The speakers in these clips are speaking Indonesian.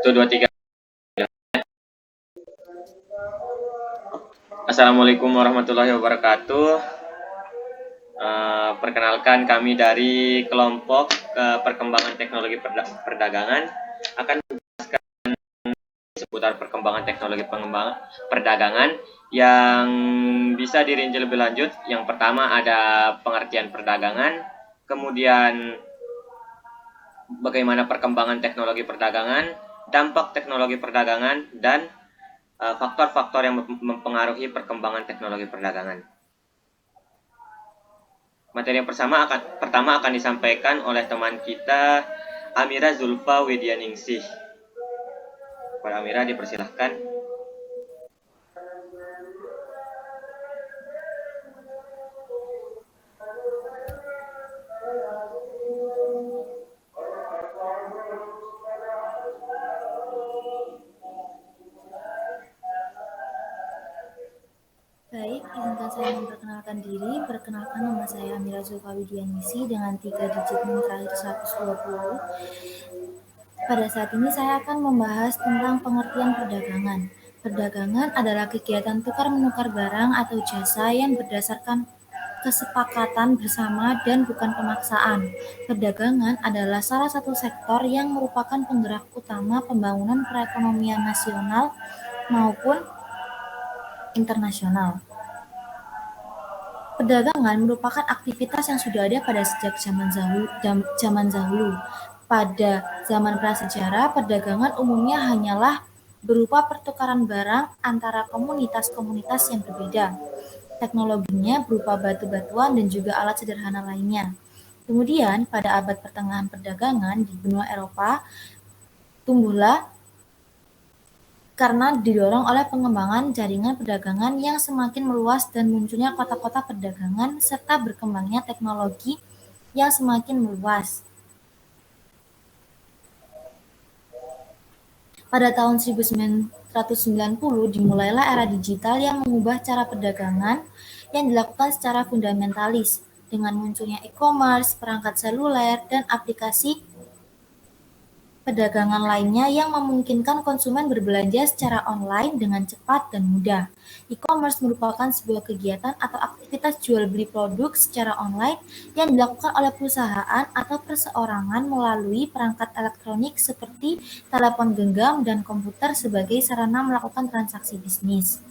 Satu, dua, tiga. Assalamualaikum warahmatullahi wabarakatuh. Perkenalkan, kami dari kelompok perkembangan teknologi perdagangan akan menjelaskan seputar perkembangan teknologi perdagangan yang bisa dirinci lebih lanjut. Yang pertama ada pengertian perdagangan, kemudian bagaimana perkembangan teknologi perdagangan, dampak teknologi perdagangan, dan faktor-faktor yang mempengaruhi perkembangan teknologi perdagangan. Materi yang pertama akan disampaikan oleh teman kita Amira Zulfa Widianingsih. Kepada Amira dipersilahkan. Baik, izinkan saya memperkenalkan diri. Perkenalkan, nama saya Amira Zulfa Widianingsih dengan 3 digit NIM terakhir 120. Pada saat ini saya akan membahas tentang pengertian perdagangan. Perdagangan adalah kegiatan tukar-menukar barang atau jasa yang berdasarkan kesepakatan bersama dan bukan pemaksaan. Perdagangan adalah salah satu sektor yang merupakan penggerak utama pembangunan perekonomian nasional maupun internasional. Perdagangan merupakan aktivitas yang sudah ada pada sejak zaman dahulu. Pada zaman prasejarah, perdagangan umumnya hanyalah berupa pertukaran barang antara komunitas-komunitas yang berbeda. Teknologinya berupa batu-batuan dan juga alat sederhana lainnya. Kemudian, pada abad pertengahan perdagangan di benua Eropa, tumbuhlah karena didorong oleh pengembangan jaringan perdagangan yang semakin meluas dan munculnya kota-kota perdagangan serta berkembangnya teknologi yang semakin meluas. Pada tahun 1990 dimulailah era digital yang mengubah cara perdagangan yang dilakukan secara fundamentalis dengan munculnya e-commerce, perangkat seluler, dan aplikasi perdagangan lainnya yang memungkinkan konsumen berbelanja secara online dengan cepat dan mudah. E-commerce merupakan sebuah kegiatan atau aktivitas jual beli produk secara online yang dilakukan oleh perusahaan atau perseorangan melalui perangkat elektronik seperti telepon genggam dan komputer sebagai sarana melakukan transaksi bisnis.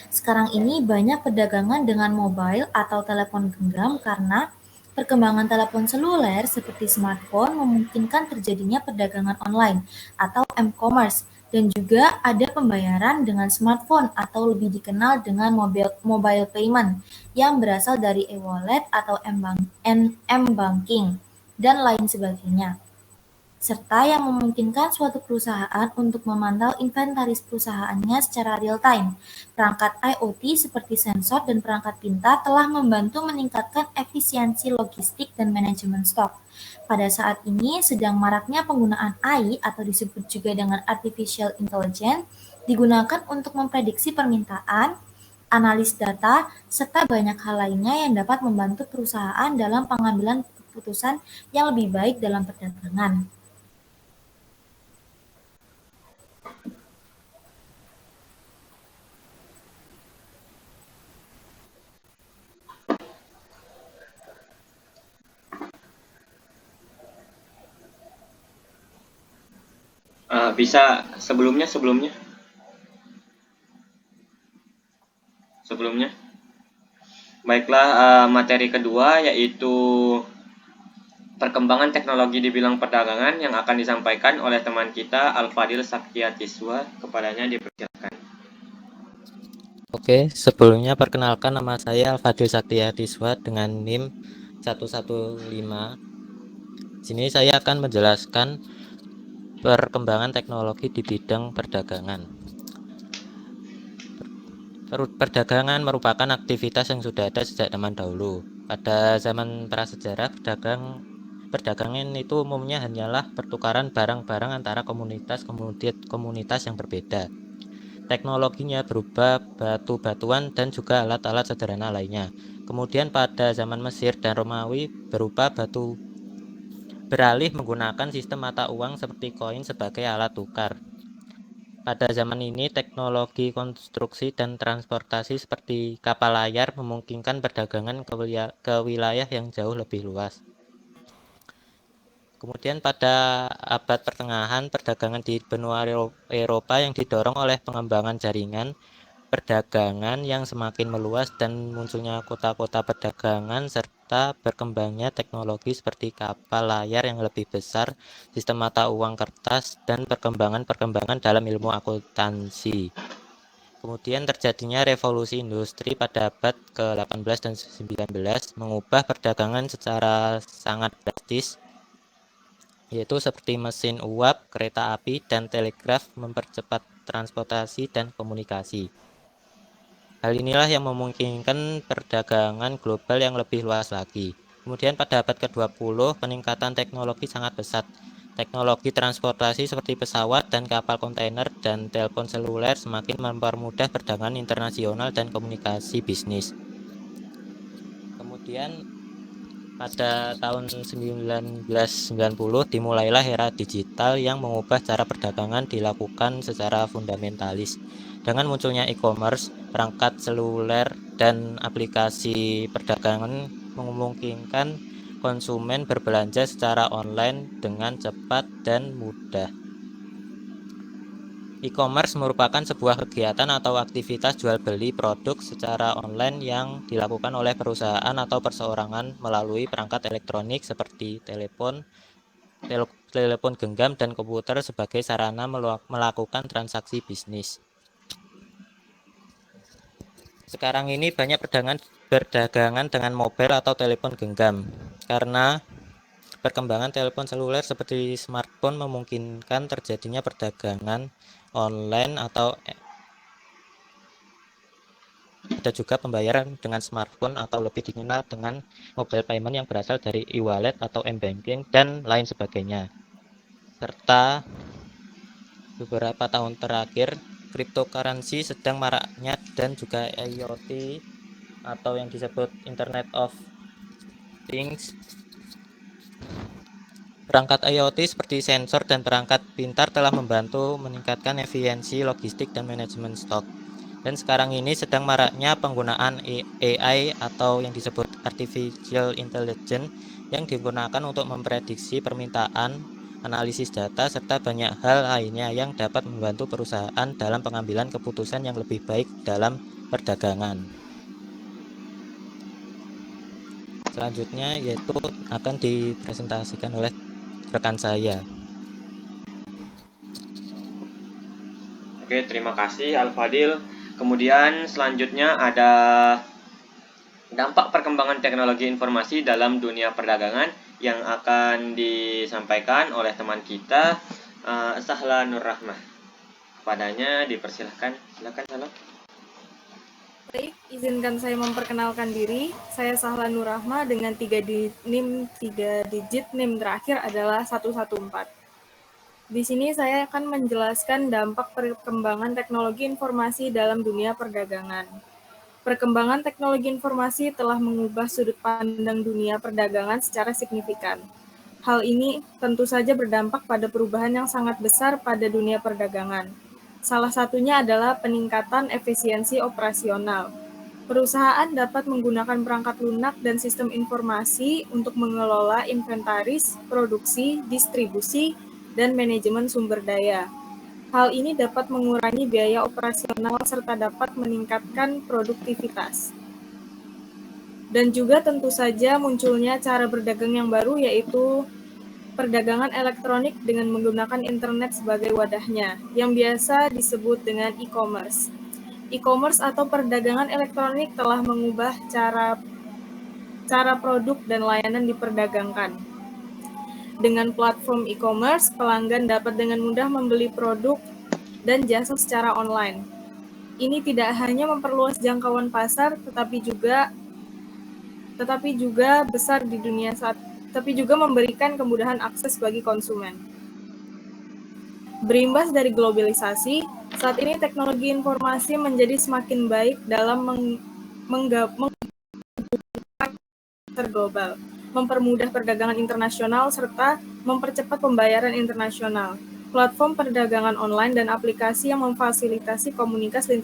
Sekarang ini banyak perdagangan dengan mobile atau telepon genggam karena perkembangan telepon seluler seperti smartphone memungkinkan terjadinya perdagangan online atau m-commerce dan juga ada pembayaran dengan smartphone atau lebih dikenal dengan mobile payment yang berasal dari e-wallet atau m-banking dan lain sebagainya, serta yang memungkinkan suatu perusahaan untuk memantau inventaris perusahaannya secara real-time. Perangkat IoT seperti sensor dan perangkat pintar telah membantu meningkatkan efisiensi logistik dan manajemen stok. Pada saat ini sedang maraknya penggunaan AI atau disebut juga dengan artificial intelligence digunakan untuk memprediksi permintaan, analis data, serta banyak hal lainnya yang dapat membantu perusahaan dalam pengambilan keputusan yang lebih baik dalam perdagangan. Bisa sebelumnya. Baiklah, materi kedua yaitu perkembangan teknologi di bidang perdagangan yang akan disampaikan oleh teman kita Al-Fadil Saktiatiswa. Kepadanya dipersilakan. Oke, sebelumnya perkenalkan, nama saya Al-Fadil Saktiatiswa dengan NIM 115. Sini saya akan menjelaskan perkembangan teknologi di bidang perdagangan. Perdagangan merupakan aktivitas yang sudah ada sejak zaman dahulu. Pada zaman prasejarah, perdagangan itu umumnya hanyalah pertukaran barang-barang antara komunitas yang berbeda. Teknologinya berupa batu-batuan dan juga alat-alat sederhana lainnya. Kemudian pada zaman Mesir dan Romawi berupa beralih menggunakan sistem mata uang seperti koin sebagai alat tukar. Pada zaman ini, teknologi konstruksi dan transportasi seperti kapal layar memungkinkan perdagangan ke wilayah yang jauh lebih luas. Kemudian pada abad pertengahan, perdagangan di benua Eropa yang didorong oleh pengembangan jaringan perdagangan yang semakin meluas dan munculnya kota-kota perdagangan serta berkembangnya teknologi seperti kapal layar yang lebih besar, sistem mata uang kertas, dan perkembangan dalam ilmu akuntansi. Kemudian terjadinya revolusi industri pada abad ke-18 dan 19 mengubah perdagangan secara sangat drastis, yaitu seperti mesin uap, kereta api, dan telegraf mempercepat transportasi dan komunikasi. Hal inilah yang memungkinkan perdagangan global yang lebih luas lagi. Kemudian pada abad ke-20, peningkatan teknologi sangat pesat. Teknologi transportasi seperti pesawat dan kapal kontainer dan telepon seluler semakin mempermudah perdagangan internasional dan komunikasi bisnis. Kemudian pada tahun 1990 dimulailah era digital yang mengubah cara perdagangan dilakukan secara fundamentalis. Dengan munculnya e-commerce, perangkat seluler, dan aplikasi perdagangan memungkinkan konsumen berbelanja secara online dengan cepat dan mudah. E-commerce merupakan sebuah kegiatan atau aktivitas jual beli produk secara online yang dilakukan oleh perusahaan atau perseorangan melalui perangkat elektronik seperti telepon genggam dan komputer sebagai sarana melakukan transaksi bisnis. Sekarang ini banyak berdagangan dengan mobile atau telepon genggam karena perkembangan telepon seluler seperti smartphone memungkinkan terjadinya perdagangan online atau ada juga pembayaran dengan smartphone atau lebih dikenal dengan mobile payment yang berasal dari e-wallet atau m-banking dan lain sebagainya. Serta beberapa tahun terakhir cryptocurrency sedang maraknya dan juga IoT atau yang disebut Internet of Things. Perangkat IoT seperti sensor dan perangkat pintar telah membantu meningkatkan efisiensi logistik dan manajemen stok. Dan sekarang ini sedang maraknya penggunaan AI atau yang disebut Artificial Intelligence yang digunakan untuk memprediksi permintaan, analisis data, serta banyak hal lainnya yang dapat membantu perusahaan dalam pengambilan keputusan yang lebih baik dalam perdagangan. Selanjutnya yaitu akan dipresentasikan oleh rekan saya. Oke, terima kasih Al-Fadil. Kemudian selanjutnya ada dampak perkembangan teknologi informasi dalam dunia perdagangan yang akan disampaikan oleh teman kita Sahla Nur Rahmah. Kepadanya dipersilahkan. Silakan Sahla. Baik, izinkan saya memperkenalkan diri. Saya Sahla Nur Rahmah dengan 3 digit NIM terakhir adalah 114. Di sini saya akan menjelaskan dampak perkembangan teknologi informasi dalam dunia perdagangan. Perkembangan teknologi informasi telah mengubah sudut pandang dunia perdagangan secara signifikan. Hal ini tentu saja berdampak pada perubahan yang sangat besar pada dunia perdagangan. Salah satunya adalah peningkatan efisiensi operasional. Perusahaan dapat menggunakan perangkat lunak dan sistem informasi untuk mengelola inventaris, produksi, distribusi, dan manajemen sumber daya. Hal ini dapat mengurangi biaya operasional serta dapat meningkatkan produktivitas. Dan juga tentu saja munculnya cara berdagang yang baru, yaitu perdagangan elektronik dengan menggunakan internet sebagai wadahnya, yang biasa disebut dengan e-commerce. E-commerce atau perdagangan elektronik telah mengubah cara produk dan layanan diperdagangkan. Dengan platform e-commerce, pelanggan dapat dengan mudah membeli produk dan jasa secara online. Ini tidak hanya memperluas jangkauan pasar, tetapi juga besar di dunia tapi juga memberikan kemudahan akses bagi konsumen. Berimbas dari globalisasi, saat ini teknologi informasi menjadi semakin baik dalam menggabungkan global. mempermudah perdagangan internasional, serta mempercepat pembayaran internasional. Platform perdagangan online dan aplikasi yang memfasilitasi komunikasi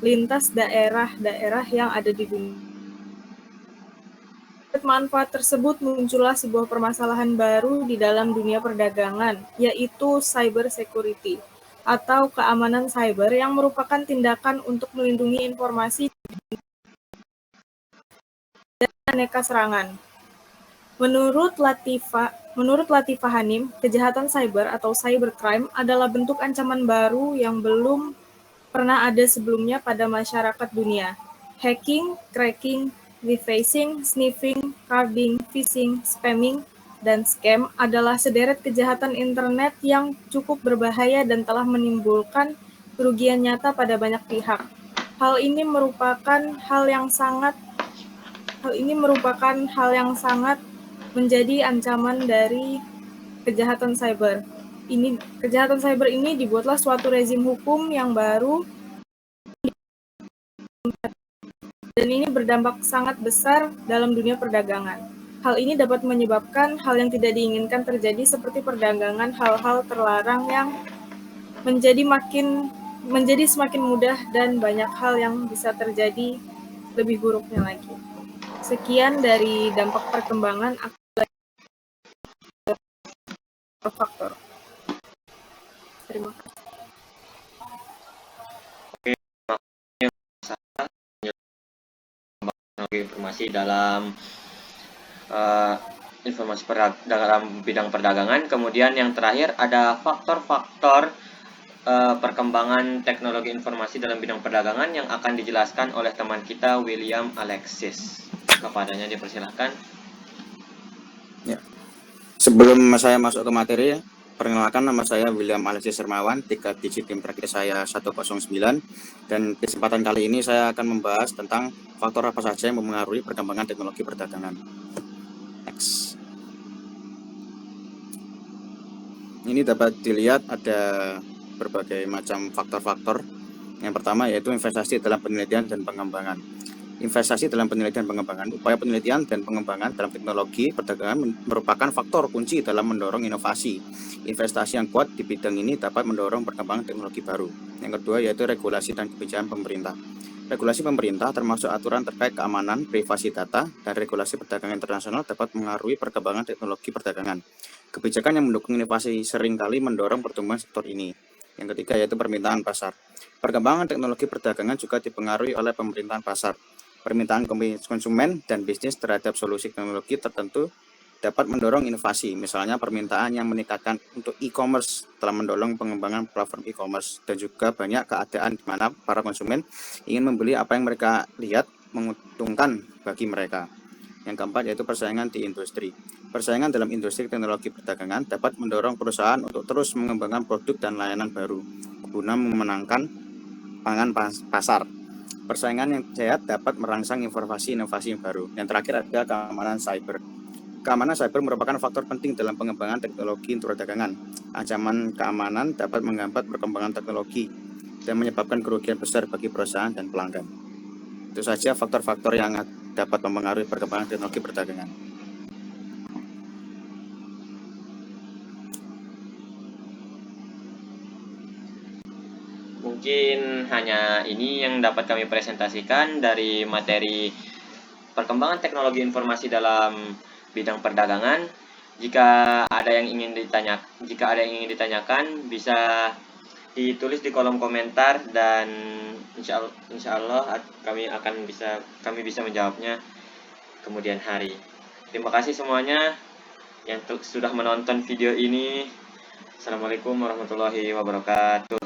lintas daerah-daerah yang ada di dunia. Manfaat tersebut muncullah sebuah permasalahan baru di dalam dunia perdagangan, yaitu cyber security atau keamanan cyber yang merupakan tindakan untuk melindungi informasi dari aneka serangan. Menurut Latifah Hanim, kejahatan cyber atau cybercrime adalah bentuk ancaman baru yang belum pernah ada sebelumnya pada masyarakat dunia. Hacking, cracking, defacing, sniffing, carding, phishing, spamming, dan scam adalah sederet kejahatan internet yang cukup berbahaya dan telah menimbulkan kerugian nyata pada banyak pihak. Hal ini merupakan hal yang sangat menjadi ancaman dari kejahatan cyber. Kejahatan cyber ini dibuatlah suatu rezim hukum yang baru dan ini berdampak sangat besar dalam dunia perdagangan. Hal ini dapat menyebabkan hal yang tidak diinginkan terjadi seperti perdagangan hal-hal terlarang yang menjadi semakin mudah dan banyak hal yang bisa terjadi lebih buruknya lagi. Sekian dari dampak perkembangan faktor. Terima kasih. Teknologi informasi dalam dalam bidang perdagangan. Kemudian yang terakhir ada faktor-faktor perkembangan teknologi informasi dalam bidang perdagangan yang akan dijelaskan oleh teman kita William Alexis. Kepadanya dipersilahkan. Ya. Sebelum saya masuk ke materi, perkenalkan, nama saya William Alexis Hermawan, 3 digit NIM terakhir saya 109, dan kesempatan kali ini saya akan membahas tentang faktor apa saja yang mempengaruhi perkembangan teknologi perdagangan. Next. Ini dapat dilihat ada berbagai macam faktor-faktor. Yang pertama yaitu investasi dalam penelitian dan pengembangan. Investasi dalam penelitian dan pengembangan. Upaya penelitian dan pengembangan dalam teknologi perdagangan merupakan faktor kunci dalam mendorong inovasi. Investasi yang kuat di bidang ini dapat mendorong perkembangan teknologi baru. Yang kedua yaitu regulasi dan kebijakan pemerintah. Regulasi pemerintah termasuk aturan terkait keamanan, privasi data, dan regulasi perdagangan internasional dapat mengaruhi perkembangan teknologi perdagangan. Kebijakan yang mendukung inovasi seringkali mendorong pertumbuhan sektor ini. Yang ketiga yaitu permintaan pasar. Perkembangan teknologi perdagangan juga dipengaruhi oleh pemerintahan pasar. Permintaan konsumen dan bisnis terhadap solusi teknologi tertentu dapat mendorong inovasi. Misalnya permintaan yang meningkatkan untuk e-commerce telah mendorong pengembangan platform e-commerce, dan juga banyak keadaan di mana para konsumen ingin membeli apa yang mereka lihat menguntungkan bagi mereka. Yang keempat yaitu persaingan di industri. Persaingan dalam industri teknologi perdagangan dapat mendorong perusahaan untuk terus mengembangkan produk dan layanan baru guna memenangkan pasar. Persaingan yang sehat dapat merangsang inovasi yang baru. Yang terakhir ada keamanan cyber. Keamanan cyber merupakan faktor penting dalam pengembangan teknologi perdagangan. Ancaman keamanan dapat menghambat perkembangan teknologi dan menyebabkan kerugian besar bagi perusahaan dan pelanggan. Itu saja faktor-faktor yang dapat mempengaruhi perkembangan teknologi perdagangan. Mungkin hanya ini yang dapat kami presentasikan dari materi perkembangan teknologi informasi dalam bidang perdagangan. Jika ada yang ingin ditanyakan, bisa ditulis di kolom komentar dan insya Allah kami bisa menjawabnya kemudian hari. Terima kasih semuanya yang sudah menonton video ini. Assalamualaikum warahmatullahi wabarakatuh.